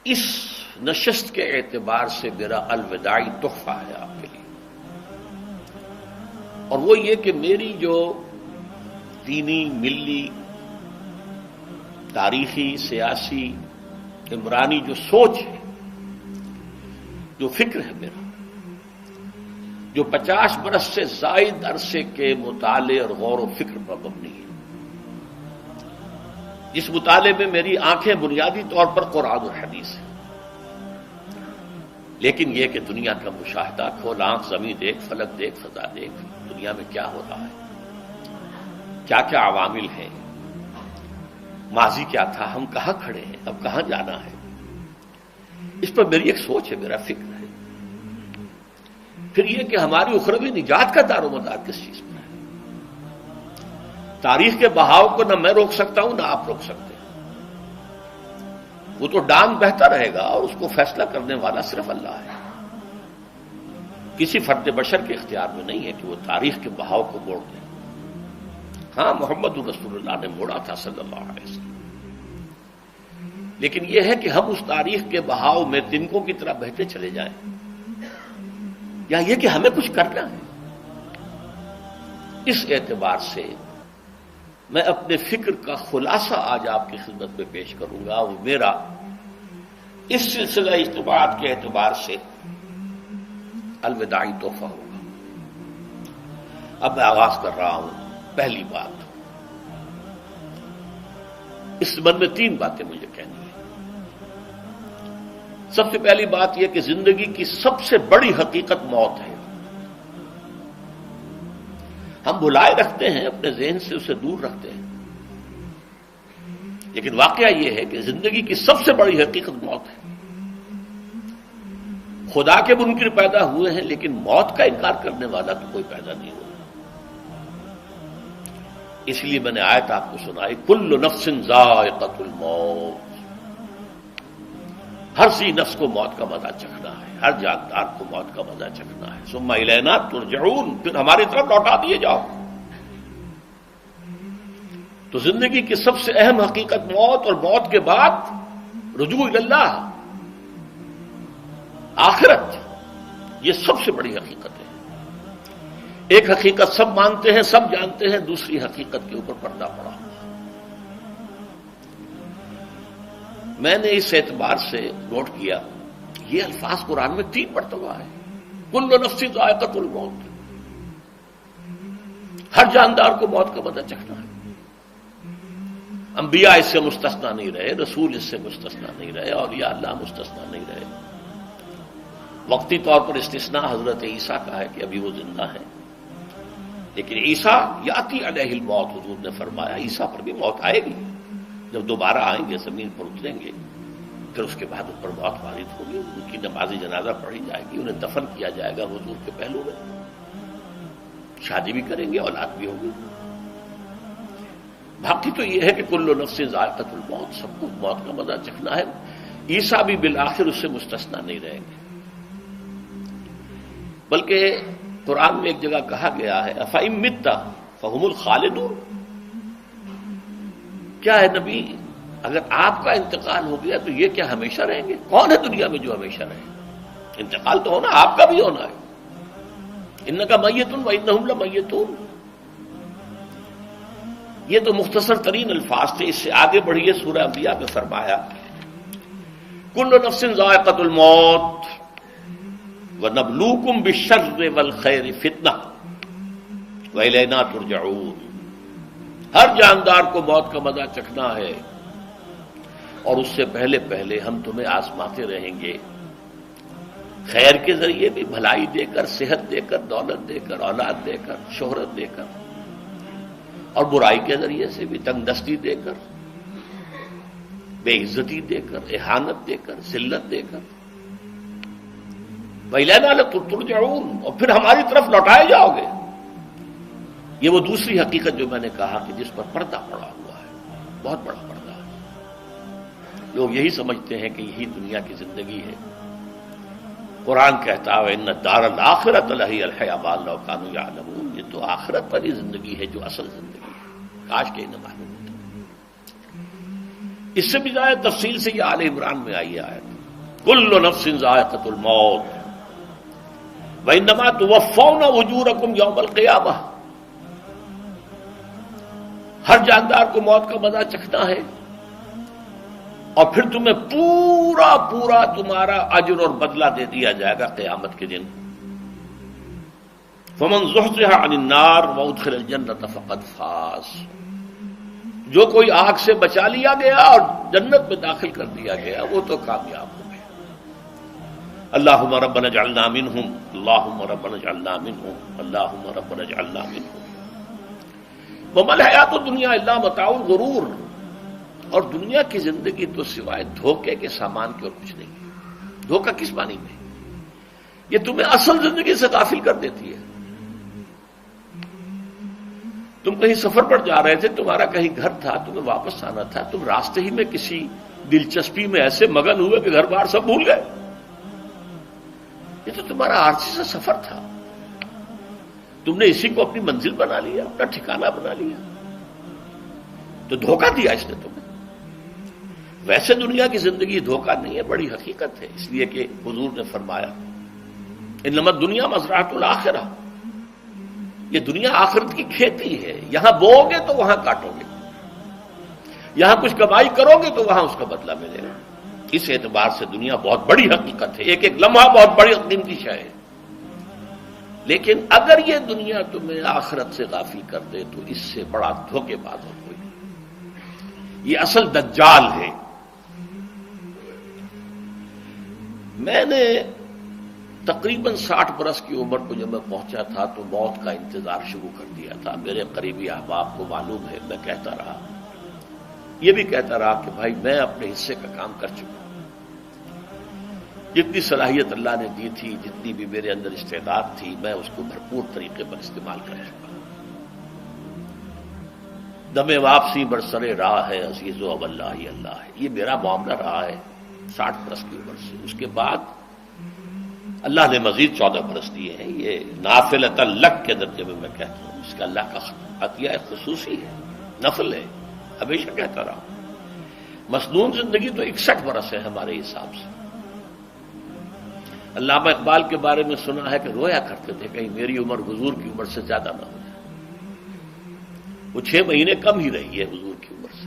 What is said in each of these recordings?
اس نشست کے اعتبار سے میرا الوداعی تحفہ ہے آپ کے لیے، اور وہ یہ کہ میری جو دینی، ملی، تاریخی، سیاسی، عمرانی جو سوچ ہے، جو فکر ہے میرا، جو 50 برس سے زائد عرصے کے مطالعے اور غور و فکر پر مبنی ہے، جس مطالعے میں میری آنکھیں بنیادی طور پر قرآن اور حدیث ہیں، لیکن یہ کہ دنیا کا مشاہدہ، کھول آنکھ، زمین دیکھ، فلک دیکھ، فضا دیکھ، دنیا میں کیا ہو رہا ہے، کیا کیا عوامل ہیں، ماضی کیا تھا، ہم کہاں کھڑے ہیں، اب کہاں جانا ہے، اس پر میری ایک سوچ ہے، میرا فکر ہے۔ پھر یہ کہ ہماری اخروی نجات کا دار و مدار کس چیز پر ہے۔ تاریخ کے بہاؤ کو نہ میں روک سکتا ہوں، نہ آپ روک سکتے ہیں، وہ تو ڈانگ بہتا رہے گا، اور اس کو فیصلہ کرنے والا صرف اللہ ہے۔ کسی فرد بشر کے اختیار میں نہیں ہے کہ وہ تاریخ کے بہاؤ کو موڑ دے۔ ہاں، محمد رسول اللہ نے موڑا تھا صلی اللہ علیہ وسلم، لیکن یہ ہے کہ ہم اس تاریخ کے بہاؤ میں تنکوں کی طرح بہتے چلے جائیں، یا یہ کہ ہمیں کچھ کرنا ہے۔ اس اعتبار سے میں اپنے فکر کا خلاصہ آج آپ کی خدمت میں پیش کروں گا، وہ میرا اس سلسلہ اجتماعات کے اعتبار سے الوداعی تحفہ ہوگا۔ اب میں آغاز کر رہا ہوں۔ پہلی بات، اس سبب میں 3 باتیں مجھے کہنی ہیں۔ سب سے پہلی بات یہ کہ زندگی کی سب سے بڑی حقیقت موت ہے۔ ہم بھلائے رکھتے ہیں، اپنے ذہن سے اسے دور رکھتے ہیں، لیکن واقعہ یہ ہے کہ زندگی کی سب سے بڑی حقیقت موت ہے۔ خدا کے منکر پیدا ہوئے ہیں، لیکن موت کا انکار کرنے والا تو کوئی پیدا نہیں ہوا۔ اس لیے میں نے آیت آپ کو سنائی، کل نفس ذائقۃ الموت، ہر سی نفس کو موت کا مزہ چکھنا ہے، ہر جاندار کو موت کا مزہ چکھنا ہے۔ ثم الینا ترجعون، پھر ہماری طرف لوٹا دیے جاؤ۔ تو زندگی کی سب سے اہم حقیقت موت، اور موت کے بعد رجوع اللہ، آخرت، یہ سب سے بڑی حقیقت ہے۔ ایک حقیقت سب مانتے ہیں، سب جانتے ہیں، دوسری حقیقت کے اوپر پردہ پڑا۔ میں نے اس اعتبار سے نوٹ کیا، یہ الفاظ قرآن میں 3 مرتبہ ہے، کل نفس ذائقۃ الموت، ہر جاندار کو موت کا مزہ چکھنا ہے۔ انبیاء اس سے مستثنا نہیں رہے، رسول اس سے مستثنا نہیں رہے، اولیاء اللہ مستثنا نہیں رہے۔ وقتی طور پر استثناء حضرت عیسیٰ کا ہے کہ ابھی وہ زندہ ہیں، لیکن عیسیٰ یاتی علیہ الموت، حضور نے فرمایا عیسیٰ پر بھی موت آئے گی، جب دوبارہ آئیں گے، زمین پر اتریں گے، پھر اس کے بعد ان پر موت وارد ہوگی، ان کی نماز جنازہ پڑھی جائے گی، انہیں دفن کیا جائے گا حضور کے پہلو میں، شادی بھی کریں گے، اولاد بھی ہوگی۔ باقی تو یہ ہے کہ کل نفس ذائقۃ الموت، سب کو موت کا مزہ چکھنا ہے۔ عیسیٰ بھی بالآخر اس سے مستثنا نہیں رہیں گے، بلکہ قرآن میں ایک جگہ کہا گیا ہے أَفَإِن مِتَّ فَهُمُ الْخَالِدُونَ، کیا ہے نبی، اگر آپ کا انتقال ہو گیا تو یہ کیا ہمیشہ رہیں گے؟ کون ہے دنیا میں جو ہمیشہ رہے؟ انتقال تو ہونا، آپ کا بھی ہونا ہے۔ إِنَّكَ مَيِّتٌ وَإِنَّهُمْ لَمَيِّتُونَ، یہ تو مختصر ترین الفاظ تھے۔ اس سے آگے بڑھیے، سورہ انبیاء میں فرمایا کل نفس ذائقۃ الموت وَنَبْلُوكُمْ بِالشَّرِّ وَالْخَيْرِ فِتْنَةً وَإِلَيْنَا تُرْجَعُونَ، ہر جاندار کو موت کا مزہ چکھنا ہے، اور اس سے پہلے پہلے ہم تمہیں آزماتے رہیں گے، خیر کے ذریعے بھی، بھلائی دے کر، صحت دے کر، دولت دے کر، اولاد دے کر، شہرت دے کر، اور برائی کے ذریعے سے بھی، تنگ دستی دے کر، بے عزتی دے کر، اہانت دے کر، ذلت دے کر، وَإِلَيْنَا تُرْجَعُونَ، اور پھر ہماری طرف لوٹائے جاؤ گے۔ یہ وہ دوسری حقیقت جو میں نے کہا کہ جس پر پردہ پڑا ہوا ہے، بہت بڑا پردہ ہے۔ لوگ یہی سمجھتے ہیں کہ یہی دنیا کی زندگی ہے۔ قرآن کہتا ہے إِنَّ الدَّارَ الْآخِرَةَ لَهِيَ الْحَيَوَانُ لَوْ كَانُوا يَعْلَمُونَ، یہ تو آخرت والی زندگی ہے جو اصل زندگی ہے، کاش کہ انہیں معلوم ہوتا۔ اس سے بھی زیادہ تفصیل سے یہ آل عمران میں آئی آیت، کل نفس ذائقۃ الموت وانما توفون اجورکم یوم القیامہ، ہر جاندار کو موت کا مزہ چکھنا ہے اور پھر تمہیں پورا پورا تمہارا اجر اور بدلہ دے دیا جائے گا قیامت کے دن۔ فمن زحزح عن النار وادخل الجنۃ فقد فاز، جو کوئی آگ سے بچا لیا گیا اور جنت میں داخل کر دیا گیا وہ تو کامیاب ہو گیا۔ اللہم ربنا اجعلنا منہم، اللہم ربنا اجعلنا منہم، اللہم ربنا اجعلنا منہم۔ وما الحیات الدنیا الا متاع الغرور، اور دنیا کی زندگی تو سوائے دھوکے کے سامان کے اور کچھ نہیں ہے۔ دھوکہ کس معنی میں؟ یہ تمہیں اصل زندگی سے غافل کر دیتی ہے۔ تم کہیں سفر پر جا رہے تھے، تمہارا کہیں گھر تھا، تمہیں واپس آنا تھا، تم راستے ہی میں کسی دلچسپی میں ایسے مگن ہوئے کہ گھر بار سب بھول گئے۔ یہ تو تمہارا عارضی سا سفر تھا، تم نے اسی کو اپنی منزل بنا لیا، اپنا ٹھکانہ بنا لیا، تو دھوکہ دیا اس نے تمہیں۔ ویسے دنیا کی زندگی دھوکہ نہیں ہے، بڑی حقیقت ہے، اس لیے کہ حضور نے فرمایا انما الدنیا مزرعۃ الآخرہ، یہ دنیا آخرت کی کھیتی ہے، یہاں بوؤ گے تو وہاں کاٹو گے، یہاں کچھ کمائی کرو گے تو وہاں اس کا بدلہ ملے گا۔ اس اعتبار سے دنیا بہت بڑی حقیقت ہے، ایک ایک لمحہ بہت بڑی قیمتی شے ہے، لیکن اگر یہ دنیا تمہیں آخرت سے غافل کر دے تو اس سے بڑا دھوکے باز اور کوئی نہیں۔ یہ اصل دجال ہے۔ میں نے تقریباً 60 برس کی عمر کو جب میں پہنچا تھا تو موت کا انتظار شروع کر دیا تھا۔ میرے قریبی احباب کو معلوم ہے، میں کہتا رہا، یہ بھی کہتا رہا کہ بھائی میں اپنے حصے کا کام کر چکا ہوں، جتنی صلاحیت اللہ نے دی تھی، جتنی بھی میرے اندر استعداد تھی، میں اس کو بھرپور طریقے پر استعمال کر چکا ہوں۔ دم واپسی برسرے راہ ہے عزیز و اب اللہ ہی اللہ ہے، یہ میرا معاملہ رہا ہے 60 برس کی عمر سے۔ اس کے بعد اللہ نے مزید 14 برس دیے ہیں، یہ نافلۃ لک کے درجے میں میں کہتا ہوں، اس کا اللہ کا عطیہ خصوصی ہے، نفل ہے، ہمیشہ کہتا رہا ہوں۔ مسنون زندگی تو 61 برس ہے ہمارے حساب سے۔ علامہ اقبال کے بارے میں سنا ہے کہ رویا کرتے تھے کہیں میری عمر حضور کی عمر سے زیادہ نہ ہو جائے۔ وہ 6 مہینے کم ہی رہی ہے حضور کی عمر سے۔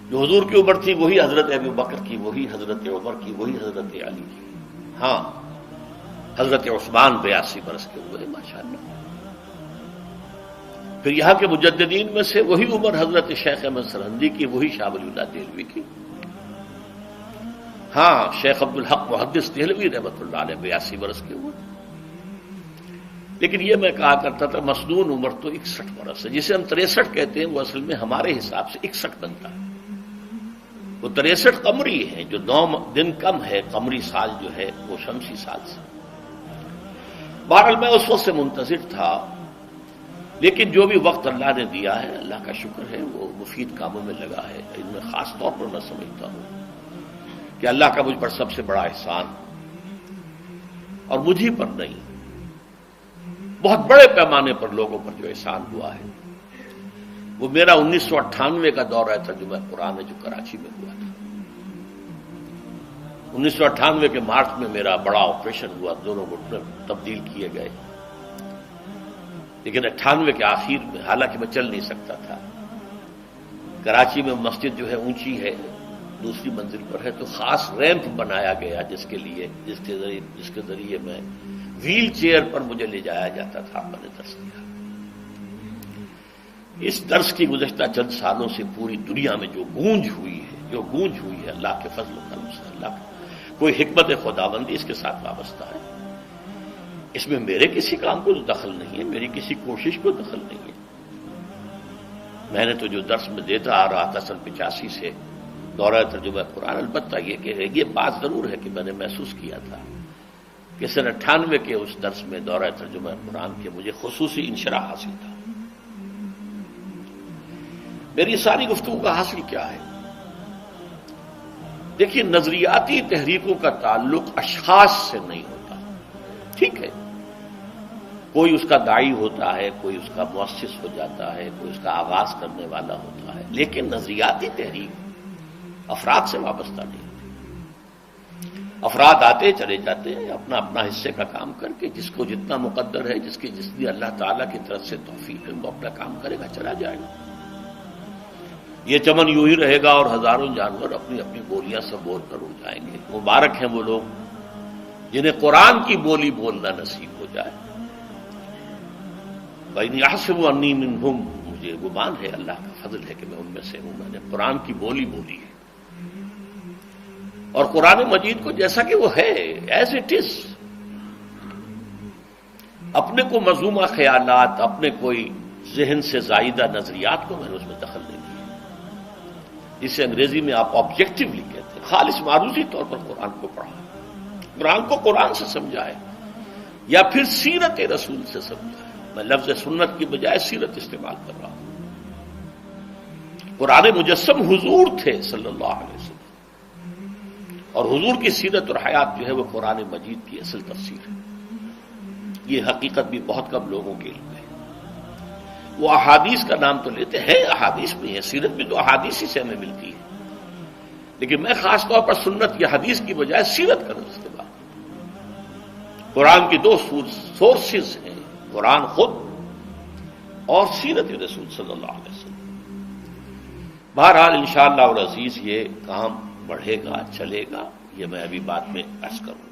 جو حضور کی عمر تھی وہی حضرت ابو بکر کی، وہی حضرت عمر کی، وہی حضرت علی کی۔ ہاں، حضرت عثمان 82 برس کے ہوئے ماشاءاللہ۔ پھر یہاں کے مجددین میں سے وہی عمر حضرت شیخ احمد سرہندی کی، وہی شاہ ولی اللہ دہلوی کی۔ ہاں، شیخ عبدالحق محدث دہلوی رحمۃ اللہ علیہ 82 برس کے ہوئے۔ لیکن یہ میں کہا کرتا تھا مسنون عمر تو 61 برس ہے، جسے ہم 63 کہتے ہیں وہ اصل میں ہمارے حساب سے 61 بنتا ہے۔ وہ 63 قمری ہے، جو 9 دن کم ہے، قمری سال جو ہے وہ شمسی سال سے۔ بہرحال میں اس وقت سے منتظر تھا، لیکن جو بھی وقت اللہ نے دیا ہے اللہ کا شکر ہے، وہ مفید کاموں میں لگا ہے۔ ان میں خاص طور پر میں سمجھتا ہوں کہ اللہ کا مجھ پر سب سے بڑا احسان، اور مجھ ہی پر نہیں، بہت بڑے پیمانے پر لوگوں پر جو احسان ہوا ہے، وہ میرا 1998 کا دورہ ترجمہ قرآن ہے جو کراچی میں ہوا تھا۔ 1998 کے مارچ میں میرا بڑا آپریشن ہوا، دونوں گھٹنے تبدیل کیے گئے، لیکن 98 کے آخر میں، حالانکہ میں چل نہیں سکتا تھا، کراچی میں مسجد جو ہے اونچی ہے، دوسری منزل پر ہے، تو خاص ریمپ بنایا گیا جس کے ذریعے میں ویل چیئر پر مجھے لے جایا جاتا تھا۔ میں نے درس دیا۔ اس درس کی گزشتہ چند سالوں سے پوری دنیا میں جو گونج ہوئی ہے اللہ کے فضل و کرم سے، اللہ کا کوئی حکمت خداوندی اس کے ساتھ وابستہ ہے۔ اس میں میرے کسی کام کو دخل نہیں ہے، میری کسی کوشش کو دخل نہیں ہے۔ میں نے تو جو درس میں دیتا آ رہا تھا سن 85 سے دورہ ترجمہ قرآن، البتہ یہ بات ضرور ہے کہ میں نے محسوس کیا تھا کہ سن 98 کے اس درس میں دورہ ترجمہ قرآن کے مجھے خصوصی انشراح حاصل تھا۔ میری ساری گفتگو کا حاصل کیا ہے؟ دیکھیے، نظریاتی تحریکوں کا تعلق اشخاص سے نہیں ہوتا، ٹھیک ہے، کوئی اس کا داعی ہوتا ہے، کوئی اس کا مؤسس ہو جاتا ہے، کوئی اس کا آغاز کرنے والا ہوتا ہے، لیکن نظریاتی تحریک افراد سے وابستہ نہیں ہوتی۔ افراد آتے چلے جاتے ہیں اپنا اپنا حصے کا کام کر کے، جس کو جتنا مقدر ہے، جس کی جتنی اللہ تعالیٰ کی طرف سے توفیق ہے، وہ اپنا کام کرے گا، چلا جائے گا۔ یہ چمن یوں ہی رہے گا اور ہزاروں جانور اپنی اپنی بولیاں سے بول کر اڑ جائیں گے۔ مبارک ہیں وہ لوگ جنہیں قرآن کی بولی بولنا نصیب ہو جائے۔ وَإِنْ يَحْسَبُ أَنِّي مِنْهُمْ، مجھے گمان ہے، اللہ کا فضل ہے کہ میں ان میں سے ہوں، میں نے قرآن کی بولی بولی ہے، اور قرآن مجید کو جیسا کہ وہ ہے، ایز اٹ از، اپنے کو مذمومہ خیالات، اپنے کوئی ذہن سے زائدہ نظریات کو میں نے اس میں دخل نہیں دیا، جسے انگریزی میں آپ آبجیکٹیولی کہتے ہیں، خالص معروضی طور پر قرآن کو پڑھا، قرآن کو قرآن سے سمجھائے، یا پھر سیرت رسول سے سمجھائے۔ میں لفظ سنت کی بجائے سیرت استعمال کر رہا ہوں۔ قرآن مجسم حضور تھے صلی اللہ علیہ وسلم، اور حضور کی سیرت اور حیات جو ہے وہ قرآن مجید کی اصل تفسیر ہے۔ یہ حقیقت بھی بہت کم لوگوں کے علم ہے۔ وہ احادیث کا نام تو لیتے ہیں، احادیث بھی ہے، سیرت بھی تو احادیث ہی سے ہمیں ملتی ہے، لیکن میں خاص طور پر سنت یا حدیث کی بجائے سیرت کا استعمال۔ قرآن کی دو سورسز ہیں، قرآن خود اور سیرت رسول صلی اللہ علیہ وسلم۔ بہرحال انشاءاللہ العزیز یہ کام بڑھے گا، چلے گا، یہ میں ابھی بعد میں عرض کروں گا۔